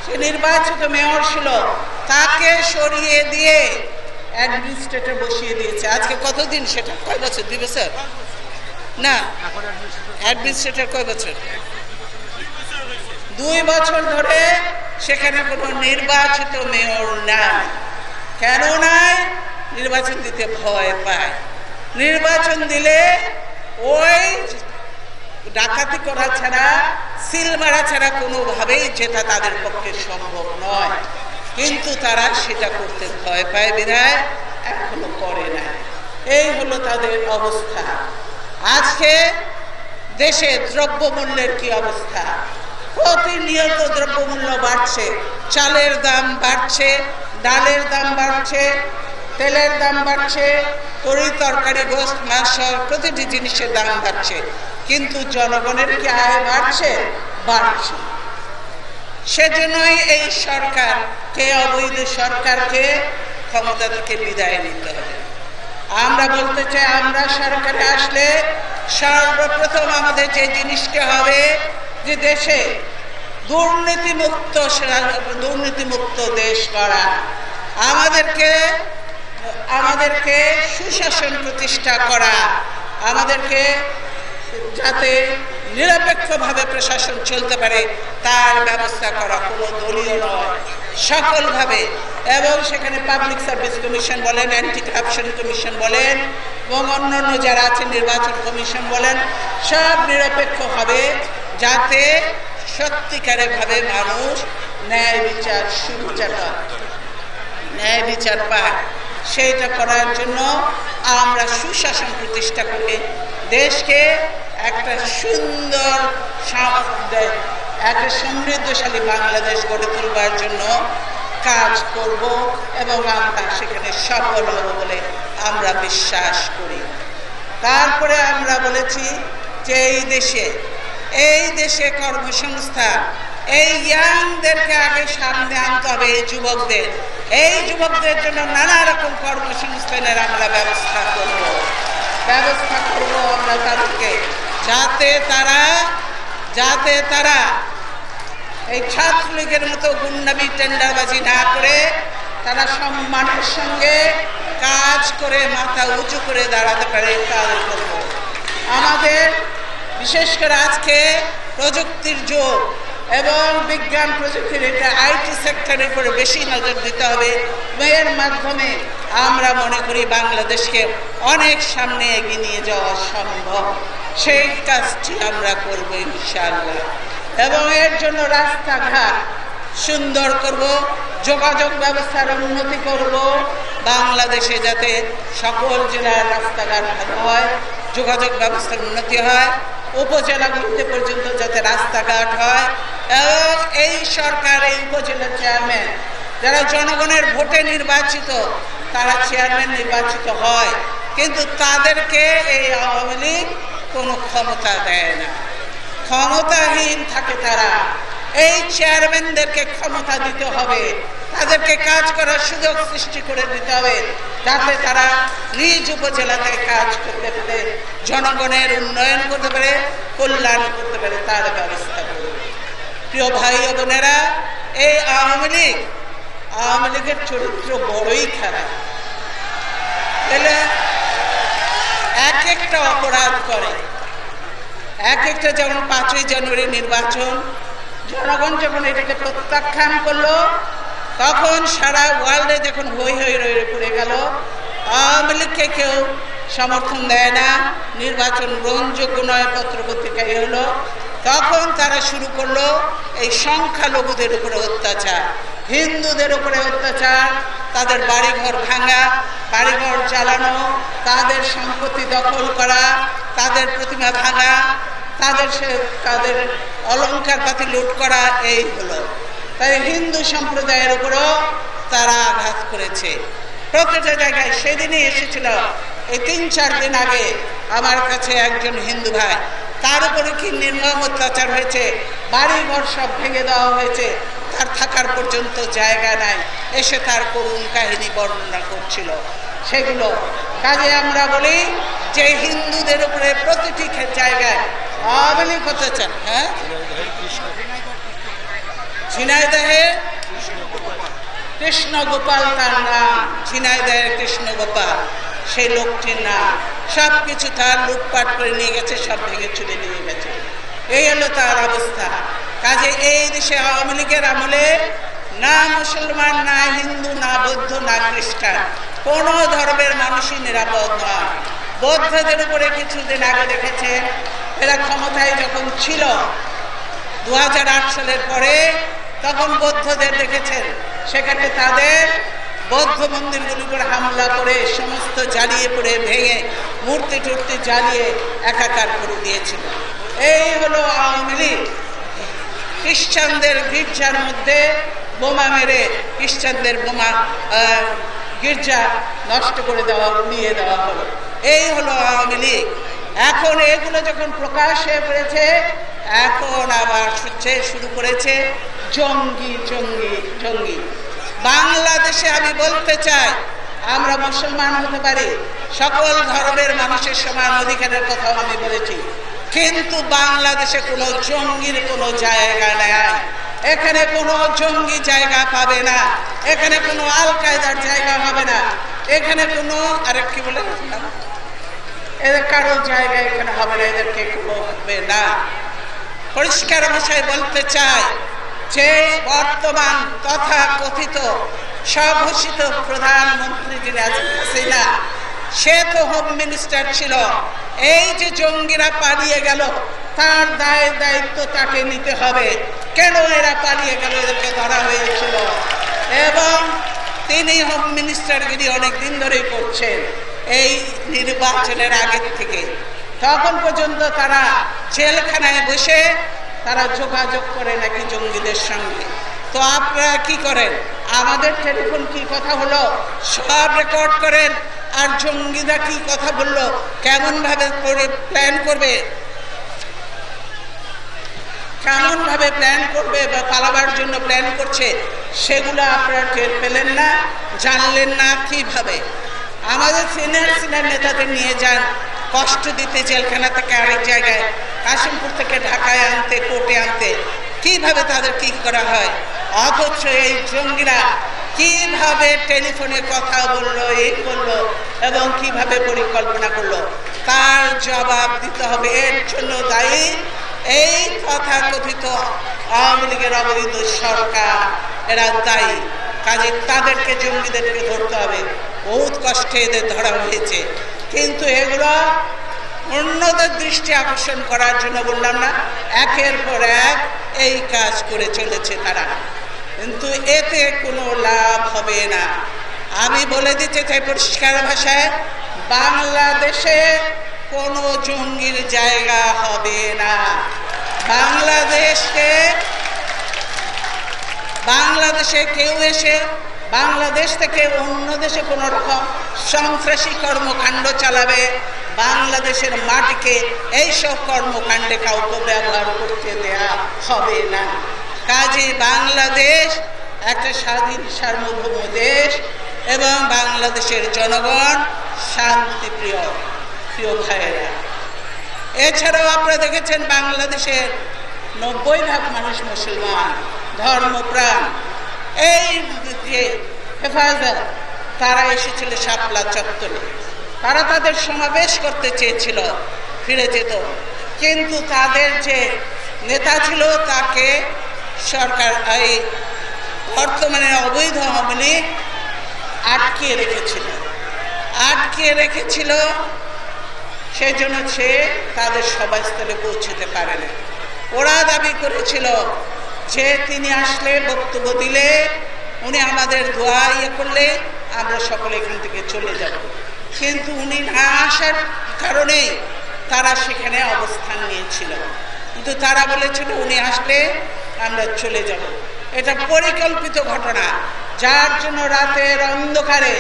Speaker 1: সে নির্বাচিত মেয়র ছিল, তাকে সরিয়ে দিয়ে অ্যাডমিনিস্ট্রেটর বসিয়ে দিয়েছে। আজকে কতদিন, সেটা কয় বছর, 2 বছর না, অ্যাডমিনিস্ট্রেটর কয় বছর, 2 বছর ধরে সেখানে কোনো নির্বাচিত মেয়র নাই। কেন নাই? নির্বাচন দিতে ভয় পায়। নির্বাচন দিলে ওই ডাকাতি করা ছাড়া, সিল মারা ছাড়া কোনোভাবেই যেটা তাদের পক্ষে সম্ভব নয়, কিন্তু তারা সেটা করতে ভয় পায় বিধায় এখনো করে না। এই হলো তাদের অবস্থা। আজকে দেশে দ্রব্যমূল্যের কি অবস্থা? প্রতিনিয়ত দ্রব্যমূল্য বাড়ছে, চালের দাম বাড়ছে, ডালের দাম বাড়ছে, তেলের দাম বাড়ছে, তরি তরকারি গোস্ত মাছ প্রতিটি জিনিসের দাম বাড়ছে, কিন্তু জনগণের কি আয় বাড়ছে? বাড়ছে। সেজন্যই এই সরকারকে, অবৈধ সরকারকে ক্ষমতা থেকে বিদায় নিতে হবে। আমরা বলতে চাই, আমরা সরকারে আসলে সর্বপ্রথম আমাদের যে জিনিসটা হবে যে দেশে দুর্নীতিমুক্ত দেশ করা, আমাদেরকে সুশাসন প্রতিষ্ঠা করা, আমাদেরকে যাতে নিরপেক্ষভাবে প্রশাসন চলতে পারে তার ব্যবস্থা করা, কোনো দলীয় নয়, সকলভাবে। এবং সেখানে পাবলিক সার্ভিস কমিশন বলেন, অ্যান্টি কারাপশন কমিশন বলেন, এবং অন্যান্য যারা আছে নির্বাচন কমিশন বলেন, সব নিরপেক্ষ হবে, যাতে সত্যিকারের ভাবে মানুষ ন্যায় বিচার পায়। সেইটা করার জন্য আমরা সুশাসন প্রতিষ্ঠা করে দেশকে একটা সুন্দর, একটা সমৃদ্ধশালী বাংলাদেশ গড়ে তোলবার জন্য কাজ করব, এবং আমরা সেখানে সফল হব বলে আমরা বিশ্বাস করি। তারপরে আমরা বলেছি যে এই দেশে কর্মসংস্থান, এই ইয়াংদেরকে আগে সামনে আনতে হবে। এই যুবকদের জন্য নানা রকম কর্মসংস্থানের আমরা ব্যবস্থা করব আমরা তাদেরকে, যাতে তারা এই ছাত্রলীগের মতো গুন্ডামি টেন্ডারবাজি না করে তারা সম্মানের সঙ্গে কাজ করে মাথা উঁচু করে দাঁড়াতে পারে। কাজ করব। আমাদের বিশেষ করে আজকে প্রযুক্তির যুগ এবং বিজ্ঞান প্রযুক্তির, এটা আইটি সেক্টরের উপরে বেশি নজর দিতে হবে। এর মাধ্যমে আমরা মনে করি বাংলাদেশকে অনেক সামনে এগিয়ে নিয়ে যাওয়া সম্ভব। সেই কাজটি আমরা করব ইনশাআল্লাহ। এবং এর জন্য রাস্তাঘাট সুন্দর করব, যোগাযোগ ব্যবস্থার উন্নতি করব, বাংলাদেশে যাতে সকল জেলার রাস্তাঘাট ভালো হয়, যোগাযোগ ব্যবস্থার উন্নতি হয়, উপজেলাগুলিতে পর্যন্ত যাতে রাস্তাঘাট হয়। এবং এই সরকার, এই উপজেলা চেয়ারম্যান যারা জনগণের ভোটে নির্বাচিত, তারা চেয়ারম্যান নির্বাচিত হয়, কিন্তু তাদেরকে এই আওয়ামী লীগ কোনো ক্ষমতা দেয় না, ক্ষমতাহীন থাকে তারা। এই চেয়ারম্যানদেরকে ক্ষমতা দিতে হবে, তাদেরকে কাজ করার সুযোগ সৃষ্টি করে দিতে হবে, যাতে তারা নিজ উপজেলাতে কাজ করতে পারে, জনগণের উন্নয়ন করতে পারে, কল্যাণ করতে পারে, তার ব্যবস্থা করবে। প্রিয় ভাই ও বোনেরা, এই আওয়ামী লীগ আওয়ামী লীগের চরিত্র বড়ই খারাপ। এলে এক একটা অপরাধ করে, এক একটা, যেমন 5ই জানুয়ারি নির্বাচন, জনগণ যখন এটাকে প্রত্যাখ্যান করলো, তখন সারা ওয়ার্ল্ডে যখন হই হই রয়ে পড়ে গেল, আওয়ামী লীগকে কেউ সমর্থন দেয় না, নির্বাচন গ্রহণযোগ্য নয়, পত্রপত্রিকায় হলো, তখন তারা শুরু করলো এই সংখ্যালঘুদের উপরে অত্যাচার, হিন্দুদের উপরে অত্যাচার, তাদের বাড়িঘর ভাঙা, বাড়িঘর জ্বালানো, তাদের সম্পত্তি দখল করা, তাদের প্রতিমা ভাঙা, তাদের অলংকার পাতি লুট করা, এই হলো। তাই হিন্দু সম্প্রদায়ের উপরও তারা আঘাত করেছে প্রত্যেকটা জায়গায়। সেদিনই এসেছিল, এই 3-4 দিন আগে আমার কাছে একজন হিন্দু ভাই, তার উপরে কি নির্মম অত্যাচার হয়েছে, বাড়িঘর সব ভেঙে দেওয়া হয়েছে, তার থাকার পর্যন্ত জায়গা নাই, এসে তার করুণ কাহিনী বর্ণনা করছিল। সেগুলো কাজে আমরা বলি যে হিন্দুদের উপরে প্রতিটি জায়গায় আওয়ামী লীগ অত্যাচার। হ্যাঁ, ঝিনাইদহে কৃষ্ণ গোপাল তার নাম, ঝিনাইদহের কৃষ্ণ গোপাল সেই লোকটির নাম। সব কিছু তার লুটপাট করে নিয়ে গেছে, সব ভেঙে চুরে নিয়ে গেছে, এই হলো তার অবস্থা। কাজে এই দেশে আওয়ামী লীগের আমলে না মুসলমান, না হিন্দু, না বৌদ্ধ, না খ্রিস্টান, কোনো ধর্মের মানুষই নিরাপদ নয়। বৌদ্ধদের উপরে কিছুদিন আগে দেখেছেন, এরা ক্ষমতায় যখন ছিল 2008 সালের পরে, তখন বৌদ্ধদের দেখেছেন সেখানে তাদের বৌদ্ধ মন্দিরগুলির উপর হামলা করে সমস্ত জ্বালিয়ে পড়ে ভেঙে মূর্তি টুর্তি জ্বালিয়ে একাকার করে দিয়েছিল। এই হলো আওয়ামী লীগ। খ্রিস্টানদের গির্জার মধ্যে বোমা মেরে খ্রিস্টানদের গির্জা নষ্ট করে দেওয়া, উড়িয়ে দেওয়া হলো। এই হলো আওয়ামী লীগ। এখন এগুলো যখন প্রকাশ হয়ে পড়েছে, এখন আবার শুরু করেছে জঙ্গি জঙ্গি জঙ্গি। বাংলাদেশে আমি বলতে চাই, আমরা মুসলমান হতে পারি, সকল ধর্মের মানুষের সমান অধিকারের কথাও আমি বলেছি, কিন্তু বাংলাদেশে কোনো জঙ্গির কোনো জায়গা নেই। এখানে কোনো জঙ্গি জায়গা পাবে না, এখানে কোনো আল কায়দার জায়গা হবে না, এখানে কোনো আরেক কি বলে এদের কারো জায়গা এখানে হবে না, এদেরকে কোনো হবে না। পরিষ্কার ভাষায় বলতে চাই যে বর্তমান তথা কথিত স্বঘোষিত প্রধানমন্ত্রী যিনি আছেন হাসিনা, সে তো হোম মিনিস্টার ছিল। এই যে জঙ্গিরা পালিয়ে গেল, তার দায়িত্ব তাকে নিতে হবে। কেন এরা পালিয়ে গেল, এদেরকে ধরা হয়েছিল, এবং তিনি হোম মিনিস্টারগিরি অনেকদিন ধরেই করছেন, এই নির্বাচনের আগের থেকে। তখন পর্যন্ত তারা জেলখানায় বসে তারা যোগাযোগ করে নাকি জঙ্গিদের সঙ্গে। তো আপনারা কি করেন, আমাদের টেলিফোন কি কথা হলো সব রেকর্ড করেন, আর জঙ্গিরা কি কথা বললো, কেমন ভাবে প্ল্যান করবে, কেমন ভাবে প্ল্যান করবে বা পালাবার জন্য প্ল্যান করছে, সেগুলো আপনারা টের পেলেন না, জানলেন না। কিভাবে আমাদের সিনিয়র নেতাদের নিয়ে যান কষ্ট দিতে, জেলখানা থেকে আরেক জায়গায়, কাশিমপুর থেকে ঢাকায় আনতে, কোর্টে আনতে, কিভাবে তাদের কি করা হয়। অথচ এই জঙ্গিরা কিভাবে টেলিফোনে কথা বললো, এই করলো, এবং কিভাবে পরিকল্পনা করলো, তার জবাব দিতে হবে। এর জন্য দায়ী এই তথাকথিত আওয়ামী লীগের অবৈধ সরকার, এরা দায়ী। কাজে তাদেরকে, জঙ্গিদেরকে ধরতে হবে। বহুত কষ্টে এদের ধরা হয়েছে, কিন্তু এগুলো অন্যদের দৃষ্টি আকর্ষণ করার জন্য, বললাম না, একের পর এক এই কাজ করে চলেছে তারা, কিন্তু এতে কোনো লাভ হবে না। আমি বলে দিতে চাই পরিষ্কার ভাষায়, বাংলাদেশে কোনো জঙ্গির জায়গা হবে না। বাংলাদেশে কেউ এসে বাংলাদেশ থেকে অন্য দেশে কোনো রকম সন্ত্রাসী কর্মকাণ্ড চালাবে, বাংলাদেশের মাটিকে এইসব কর্মকাণ্ডে কাউকে ব্যবহার করতে দেয়া হবে না। কাজে বাংলাদেশ একটা স্বাধীন সার্বভৌম দেশ, এবং বাংলাদেশের জনগণ শান্তিপ্রিয়, প্রিয় ভাইয়েরা। এছাড়াও আপনারা দেখেছেন বাংলাদেশের 90% মানুষ মুসলমান, ধর্মপ্রাণ। এই যে হেফাজত তারা এসেছিল শাপলা চত্বরে, তারা তাদের সমাবেশ করতে চেয়েছিল, ফিরে যেত, কিন্তু তাদের যে নেতা ছিল তাকে সরকার এই বর্তমানে অবৈধ আওয়ামী লীগ আটকে রেখেছিল, সেই জন্য সে তাদের সভাস্থলে পৌঁছতে পারেনি। ওরা দাবি করেছিল যে তিনি আসলে বক্তব্য দিলে উনি আমাদের দোয়া করলে আমরা সকলে এখান থেকে চলে যাব, কিন্তু উনি না আসার কারণে তারা সেখানে অবস্থান নিয়েছিল, কিন্তু তারা বলেছিল উনি আসলে আমরা চলে যাব। এটা পরিকল্পিত ঘটনা, যার জন্য রাতের অন্ধকারে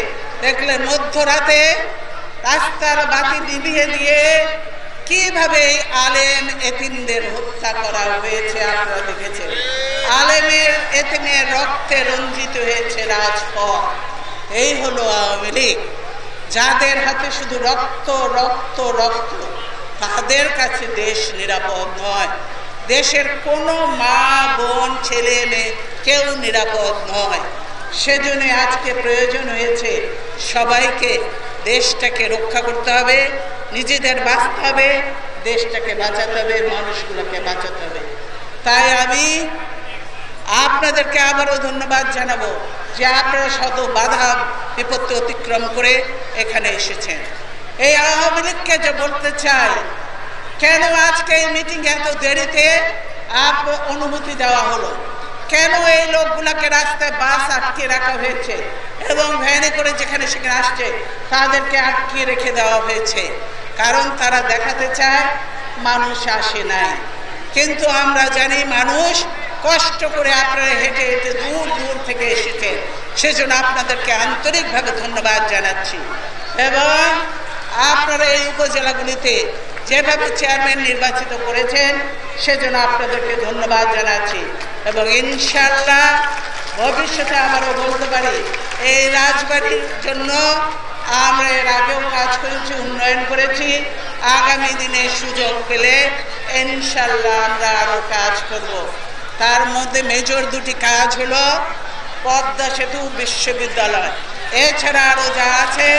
Speaker 1: দেখলে মধ্যরাতে রাস্তার বাতি নিভিয়ে দিয়ে কিভাবে আলেম এতিমদের হত্যা করা হয়েছে আপনারা দেখেছেন। আলেমের এতিমের রক্তে রঞ্জিত হয়েছে রাজপথ। এই হলো আওয়ামী লীগ, যাদের হাতে শুধু রক্ত রক্ত রক্ত, তাদের কাছে দেশ নিরাপদ নয়। দেশের কোনো মা বোন ছেলে মেয়ে কেউ নিরাপদ নয়। সেজন্য আজকে প্রয়োজন হয়েছে সবাইকে দেশটাকে রক্ষা করতে হবে, নিজেদের বাঁচতে হবে, দেশটাকে বাঁচাতে হবে, মানুষগুলোকে বাঁচাতে হবে। তাই আমি আপনাদেরকে আবারও ধন্যবাদ জানাবো যে আপনারা শত বাধা বিপত্তি অতিক্রম করে এখানে এসেছেন। এই আওয়ামী লীগকে যে বলতে চাই, কেন আজকে এই মিটিং এত দেরিতে অনুমতি দেওয়া হলো, কেন এই লোকগুলাকে রাস্তায় বাস আটকে রাখা হয়েছে এবং ভ্যানে করে যেখানে সেখানে আসছে তাদেরকে আটকে রেখে দেওয়া হয়েছে? কারণ তারা দেখাতে চায় মানুষ আসে নাই, কিন্তু আমরা জানি মানুষ কষ্ট করে আপনারা হেঁটে হেঁটে দূর দূর থেকে এসেছে। সেজন্য আপনাদেরকে আন্তরিকভাবে ধন্যবাদ জানাচ্ছি। এবং আপনারা এই উপজেলাগুলিতে যেভাবে চেয়ারম্যান নির্বাচিত করেছেন সেজন্য আপনাদেরকে ধন্যবাদ জানাচ্ছি। এবং ইনশাআল্লাহ ভবিষ্যতে আবারও বলতে পারি, এই রাজবাড়ির জন্য আমরা এর আগেও কাজ করেছি, উন্নয়ন করেছি। আগামী দিনে সুযোগ পেলে ইনশাআল্লাহ আমরা আরও কাজ করব। তার মধ্যে মেজর দুটি কাজ হলো পদ্মা সেতু বিশ্ববিদ্যালয়, এছাড়া আরও যা আছে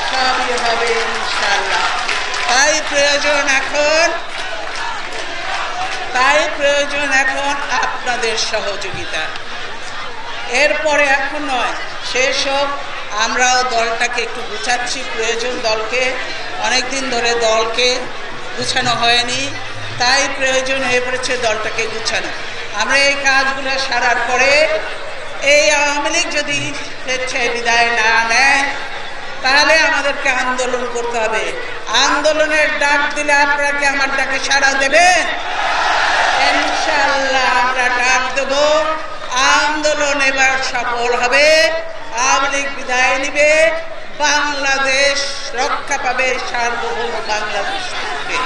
Speaker 1: সবই হবে ইনশাআল্লাহ। তাই প্রয়োজন এখন আপনাদের সহযোগিতা। এরপরে এখন নয়, শেষ হোক, আমরাও দলটাকে একটু গুছাচ্ছি। প্রয়োজন দলকে, অনেকদিন ধরে দলকে গুছানো হয়নি, তাই প্রয়োজন হয়ে পড়েছে দলটাকে গুছানো। আমরা এই কাজগুলো সারার পরে এই আওয়ামী লীগ যদি স্বেচ্ছায় বিদায় না নেয় তাহলে আমাদেরকে আন্দোলন করতে হবে। আন্দোলনের ডাক দিলে আপনারা কি আমার ডাকে সাড়া দেবেন? ইনশাআল্লাহ আমরা ডাক দেব। আন্দোলন এবার সফল হবে, আওয়ামী লীগ বিদায় নিবে, বাংলাদেশ রক্ষা পাবে, সার্বভৌম বাংলাদেশ থাকবে।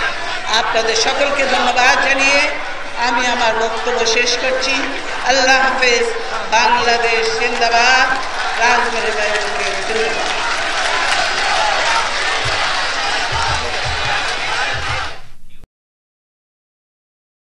Speaker 1: আপনাদের সকলকে ধন্যবাদ জানিয়ে আমি আমার বক্তব্য শেষ করছি। আল্লাহ হাফেজ। বাংলাদেশ জিন্দাবাদ।